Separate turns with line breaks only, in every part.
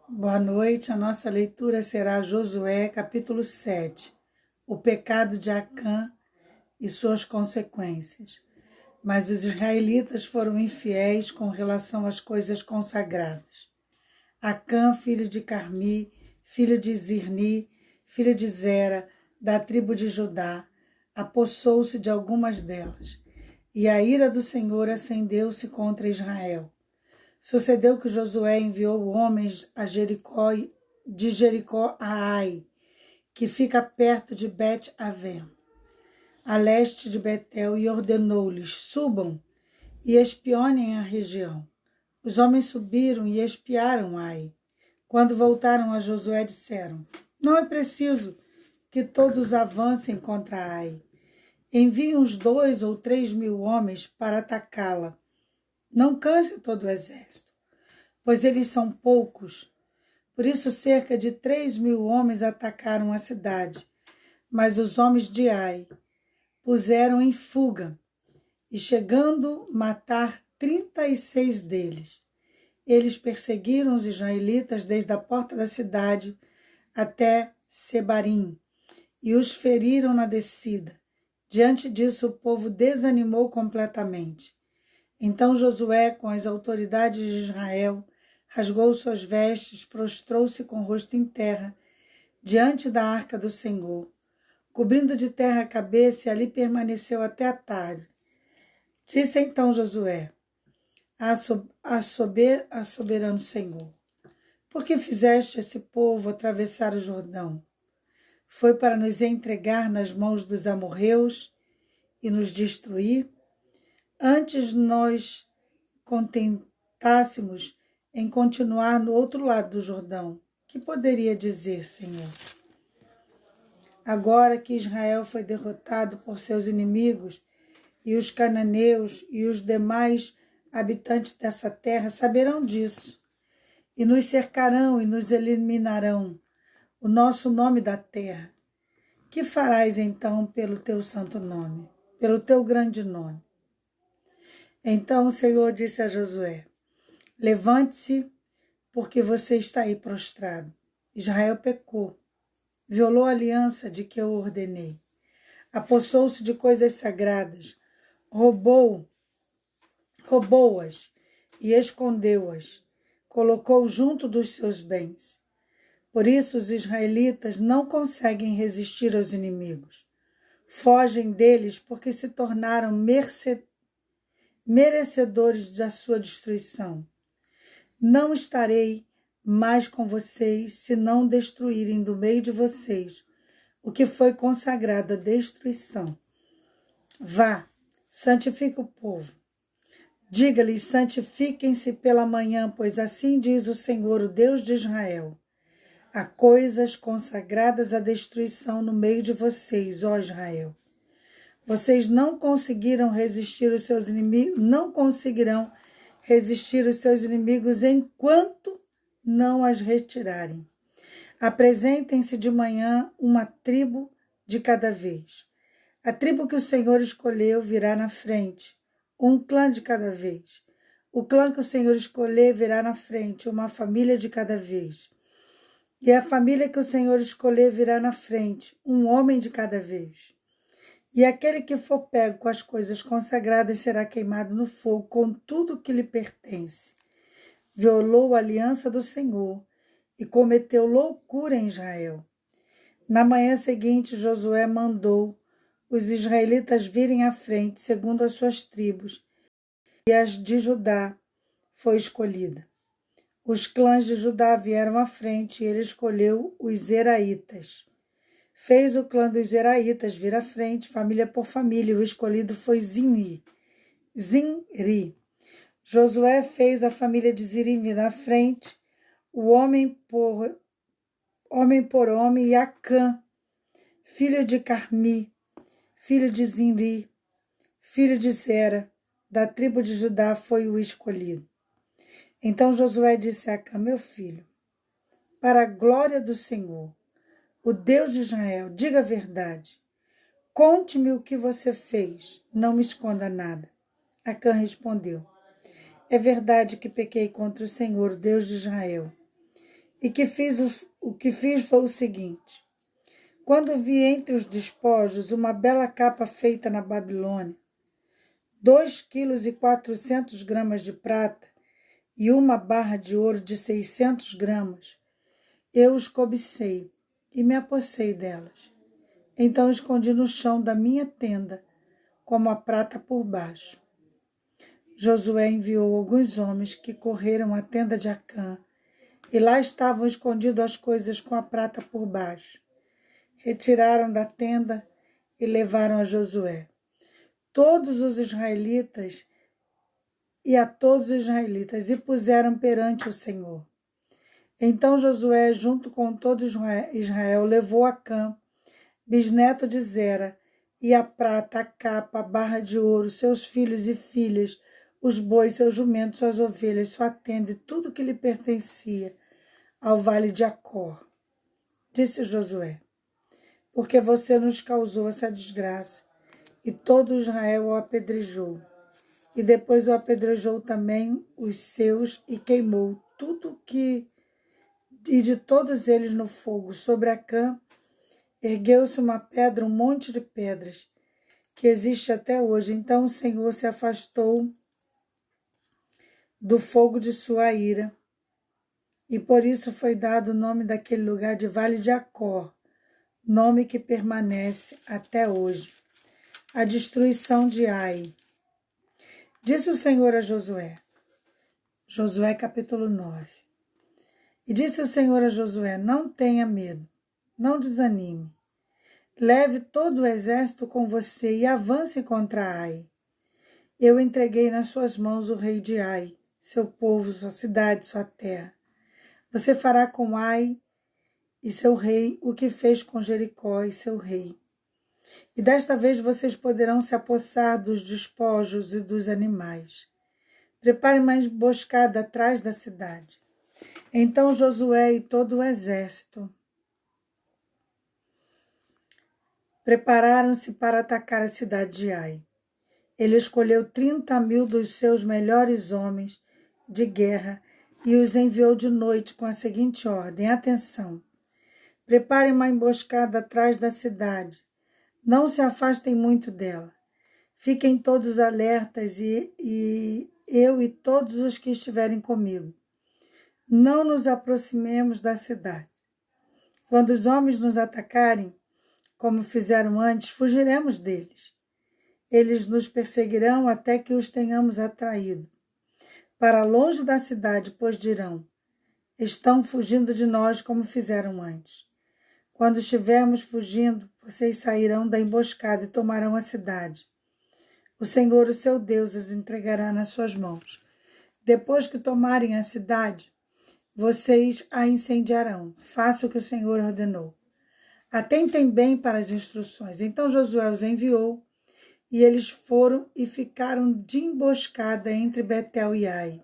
Boa noite, a nossa leitura será Josué, capítulo 7, o pecado de Acã e suas consequências. Mas os israelitas foram infiéis com relação às coisas consagradas. Acã, filho de Carmi, filho de Zirni, filho de Zera, da tribo de Judá, apossou-se de algumas delas, e a ira do Senhor acendeu-se contra Israel. Sucedeu que Josué enviou homens de Jericó a Ai, que fica perto de Bet-Aven, a leste de Betel, e ordenou-lhes: subam e espionem a região. Os homens subiram e espiaram Ai. Quando voltaram a Josué, disseram: não é preciso que todos avancem contra Ai. Enviem uns 2 ou 3 mil homens para atacá-la. Não canse todo o exército, pois eles são poucos. Por isso cerca de 3 mil homens atacaram a cidade. Mas os homens de Ai puseram em fuga, e chegando matar 36 deles. Eles perseguiram os israelitas desde a porta da cidade até Sebarim, e os feriram na descida. Diante disso, o povo desanimou completamente. Então Josué, com as autoridades de Israel, rasgou suas vestes, prostrou-se com o rosto em terra, diante da arca do Senhor, cobrindo de terra a cabeça, e ali permaneceu até a tarde. Disse então Josué a soberano Senhor: por que fizeste esse povo atravessar o Jordão? Foi para nos entregar nas mãos dos amorreus e nos destruir? Antes nós contentássemos em continuar no outro lado do Jordão. Que poderia dizer, Senhor? Agora que Israel foi derrotado por seus inimigos, e os cananeus e os demais habitantes dessa terra saberão disso, e nos cercarão e nos eliminarão o nosso nome da terra. Que farás então pelo teu santo nome, pelo teu grande nome? Então o Senhor disse a Josué: levante-se, porque você está aí prostrado. Israel pecou, violou a aliança de que eu ordenei, apossou-se de coisas sagradas, roubou-as e escondeu-as, colocou junto dos seus bens. Por isso os israelitas não conseguem resistir aos inimigos. Fogem deles porque se tornaram merecedores da sua destruição. Não estarei mais com vocês se não destruírem do meio de vocês o que foi consagrado à destruição. Vá, santifique o povo. Diga-lhes: santifiquem-se pela manhã, pois assim diz o Senhor, o Deus de Israel: há coisas consagradas à destruição no meio de vocês, ó Israel. Vocês não conseguirão resistir os seus inimigos, não conseguirão resistir os seus inimigos enquanto não as retirarem. Apresentem-se de manhã uma tribo de cada vez. A tribo que o Senhor escolheu virá na frente, um clã de cada vez. O clã que o Senhor escolher virá na frente, uma família de cada vez. E a família que o Senhor escolher virá na frente, um homem de cada vez. E aquele que for pego com as coisas consagradas será queimado no fogo com tudo que lhe pertence. Violou a aliança do Senhor e cometeu loucura em Israel. Na manhã seguinte, Josué mandou os israelitas virem à frente, segundo as suas tribos, e as de Judá foi escolhida. Os clãs de Judá vieram à frente e ele escolheu os Zeraitas. Fez o clã dos Zeraitas vir à frente, família por família, e o escolhido foi Zinri. Josué fez a família de Ziri vir à frente, o homem por homem, e Acã, filho de Carmi, filho de Zinri, filho de Zera, da tribo de Judá, foi o escolhido. Então Josué disse a Acã: meu filho, para a glória do Senhor, o Deus de Israel, diga a verdade. Conte-me o que você fez, não me esconda nada. Acã respondeu: é verdade que pequei contra o Senhor, o Deus de Israel. E o que fiz foi o seguinte: quando vi entre os despojos uma bela capa feita na Babilônia, 2,4 kg de prata e uma barra de ouro de 600 gramas, eu os cobicei e me apossei delas. Então escondi no chão da minha tenda, como a prata por baixo. Josué enviou alguns homens que correram à tenda de Acã, e lá estavam escondidas as coisas com a prata por baixo. Retiraram da tenda e levaram a Josué todos os israelitas e puseram perante o Senhor. Então Josué, junto com todo Israel, levou Acã, bisneto de Zera, e a prata, a capa, a barra de ouro, seus filhos e filhas, os bois, seus jumentos, suas ovelhas, sua tenda e tudo que lhe pertencia, ao vale de Acor. Disse Josué: porque você nos causou essa desgraça. E todo Israel o apedrejou. E depois o apedrejou também os seus e queimou tudo e de todos eles no fogo. Sobre Acã ergueu-se uma pedra, um monte de pedras, que existe até hoje. Então o Senhor se afastou do fogo de sua ira, e por isso foi dado o nome daquele lugar de Vale de Acor, nome que permanece até hoje. A destruição de Ai. Disse o Senhor a Josué. Josué capítulo 9. E disse o Senhor a Josué: não tenha medo, não desanime. Leve todo o exército com você e avance contra Ai. Eu entreguei nas suas mãos o rei de Ai, seu povo, sua cidade, sua terra. Você fará com Ai e seu rei o que fez com Jericó e seu rei. E desta vez vocês poderão se apossar dos despojos e dos animais. Prepare uma emboscada atrás da cidade. Então Josué e todo o exército prepararam-se para atacar a cidade de Ai. Ele escolheu 30.000 dos seus melhores homens de guerra e os enviou de noite com a seguinte ordem: atenção, preparem uma emboscada atrás da cidade. Não se afastem muito dela. Fiquem todos alertas e eu e todos os que estiverem comigo. Não nos aproximemos da cidade. Quando os homens nos atacarem, como fizeram antes, fugiremos deles. Eles nos perseguirão até que os tenhamos atraído para longe da cidade, pois dirão: estão fugindo de nós como fizeram antes. Quando estivermos fugindo, vocês sairão da emboscada e tomarão a cidade. O Senhor, o seu Deus, as entregará nas suas mãos. Depois que tomarem a cidade, vocês a incendiarão. Faça o que o Senhor ordenou. Atentem bem para as instruções. Então Josué os enviou, e eles foram e ficaram de emboscada entre Betel e Ai,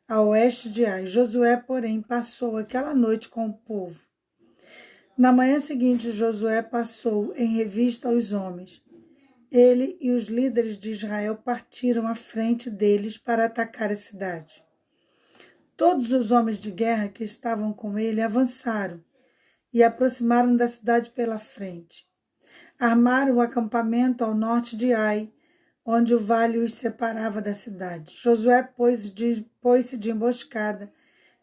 a oeste de Ai. Josué, porém, passou aquela noite com o povo. Na manhã seguinte, Josué passou em revista aos homens. Ele e os líderes de Israel partiram à frente deles para atacar a cidade. Todos os homens de guerra que estavam com ele avançaram e aproximaram da cidade pela frente. Armaram o acampamento ao norte de Ai, onde o vale os separava da cidade. Josué pôs-se de emboscada,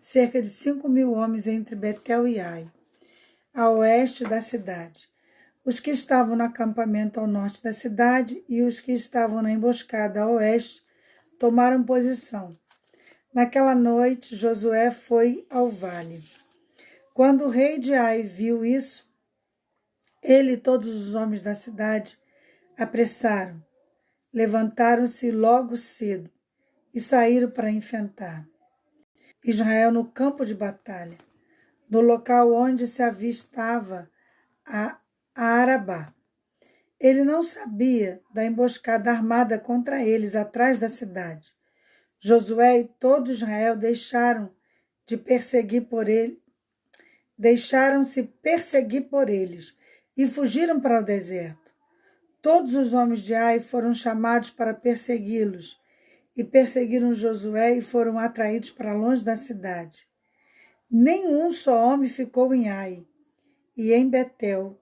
cerca de 5.000 homens entre Betel e Ai, a oeste da cidade. Os que estavam no acampamento ao norte da cidade e os que estavam na emboscada a oeste tomaram posição. Naquela noite, Josué foi ao vale. Quando o rei de Ai viu isso, ele e todos os homens da cidade apressaram, levantaram-se logo cedo e saíram para enfrentar Israel no campo de batalha, no local onde se avistava a Arabá. Ele não sabia da emboscada armada contra eles atrás da cidade. Josué e todo Israel deixaram-se perseguir por eles e fugiram para o deserto. Todos os homens de Ai foram chamados para persegui-los e perseguiram Josué e foram atraídos para longe da cidade. Nenhum só homem ficou em Ai, e em Betel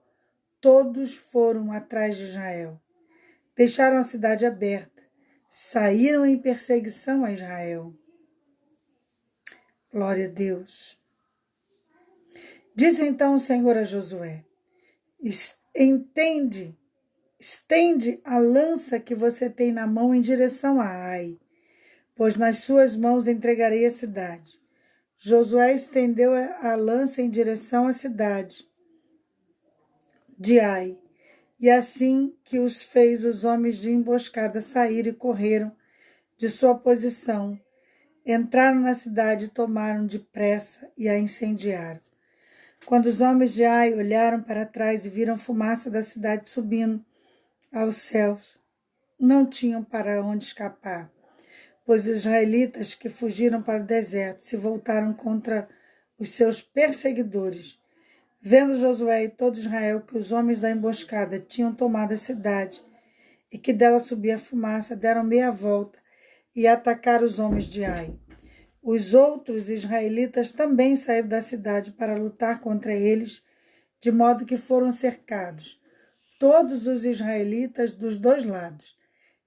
todos foram atrás de Israel. Deixaram a cidade aberta, saíram em perseguição a Israel. Glória a Deus. Disse então o Senhor a Josué: estende a lança que você tem na mão em direção a Ai, pois nas suas mãos entregarei a cidade. Josué estendeu a lança em direção à cidade de Ai, e assim que os fez, os homens de emboscada saíram e correram de sua posição, entraram na cidade e tomaram depressa e a incendiaram. Quando os homens de Ai olharam para trás e viram fumaça da cidade subindo aos céus, não tinham para onde escapar, pois os israelitas que fugiram para o deserto se voltaram contra os seus perseguidores. Vendo Josué e todo Israel que os homens da emboscada tinham tomado a cidade e que dela subia fumaça, deram meia volta e atacaram os homens de Ai. Os outros israelitas também saíram da cidade para lutar contra eles, de modo que foram cercados, todos os israelitas dos dois lados.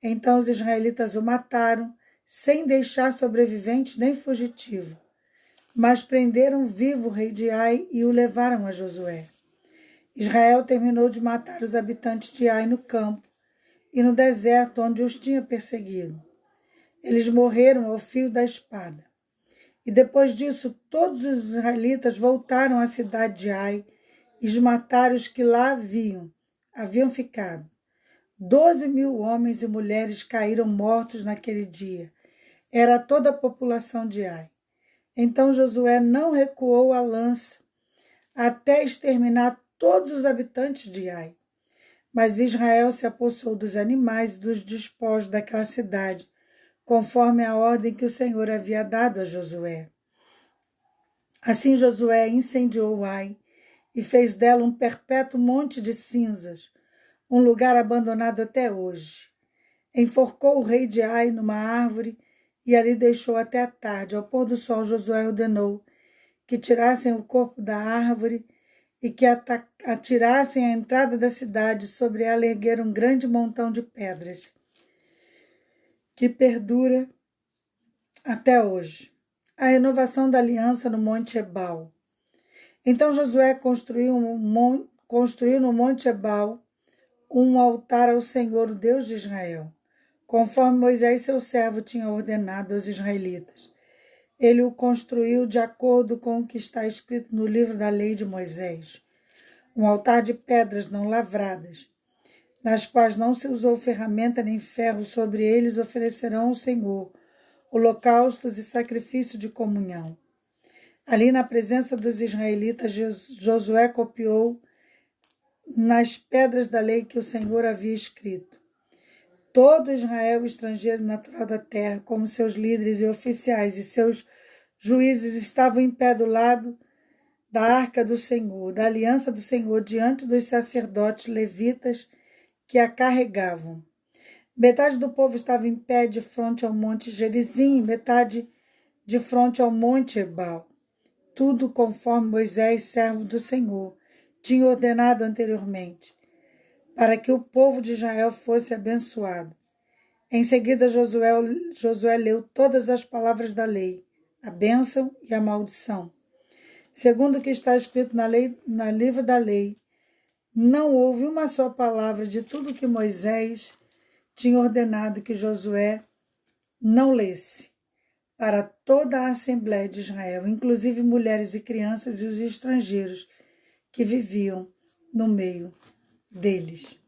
Então os israelitas o mataram, sem deixar sobrevivente nem fugitivo. Mas prenderam vivo o rei de Ai e o levaram a Josué. Israel terminou de matar os habitantes de Ai no campo e no deserto onde os tinha perseguido. Eles morreram ao fio da espada. E depois disso, todos os israelitas voltaram à cidade de Ai e mataram os que lá haviam ficado. 12.000 homens e mulheres caíram mortos naquele dia. Era toda a população de Ai. Então Josué não recuou a lança até exterminar todos os habitantes de Ai. Mas Israel se apossou dos animais e dos despojos daquela cidade, conforme a ordem que o Senhor havia dado a Josué. Assim Josué incendiou Ai e fez dela um perpétuo monte de cinzas, um lugar abandonado até hoje. Enforcou o rei de Ai numa árvore e ali deixou até a tarde. Ao pôr do sol, Josué ordenou que tirassem o corpo da árvore e que atirassem à entrada da cidade. Sobre ela ergueram um grande montão de pedras, que perdura até hoje. A renovação da aliança no Monte Ebal. Então Josué construiu no Monte Ebal um altar ao Senhor, o Deus de Israel, conforme Moisés, seu servo, tinha ordenado aos israelitas. Ele o construiu de acordo com o que está escrito no livro da lei de Moisés. Um altar de pedras não lavradas, nas quais não se usou ferramenta nem ferro. Sobre eles oferecerão ao Senhor holocaustos e sacrifício de comunhão. Ali, na presença dos israelitas, Josué copiou nas pedras da lei que o Senhor havia escrito. Todo Israel, estrangeiro natural da terra, como seus líderes e oficiais e seus juízes, estavam em pé do lado da arca do Senhor, da aliança do Senhor, diante dos sacerdotes levitas que a carregavam. Metade do povo estava em pé de frente ao monte Gerizim, metade de frente ao monte Ebal. Tudo conforme Moisés, servo do Senhor, tinha ordenado anteriormente, para que o povo de Israel fosse abençoado. Em seguida, Josué leu todas as palavras da lei, a bênção e a maldição. Segundo o que está escrito no livro da lei, não houve uma só palavra de tudo que Moisés tinha ordenado que Josué não lesse para toda a Assembleia de Israel, inclusive mulheres e crianças e os estrangeiros que viviam no meio deles.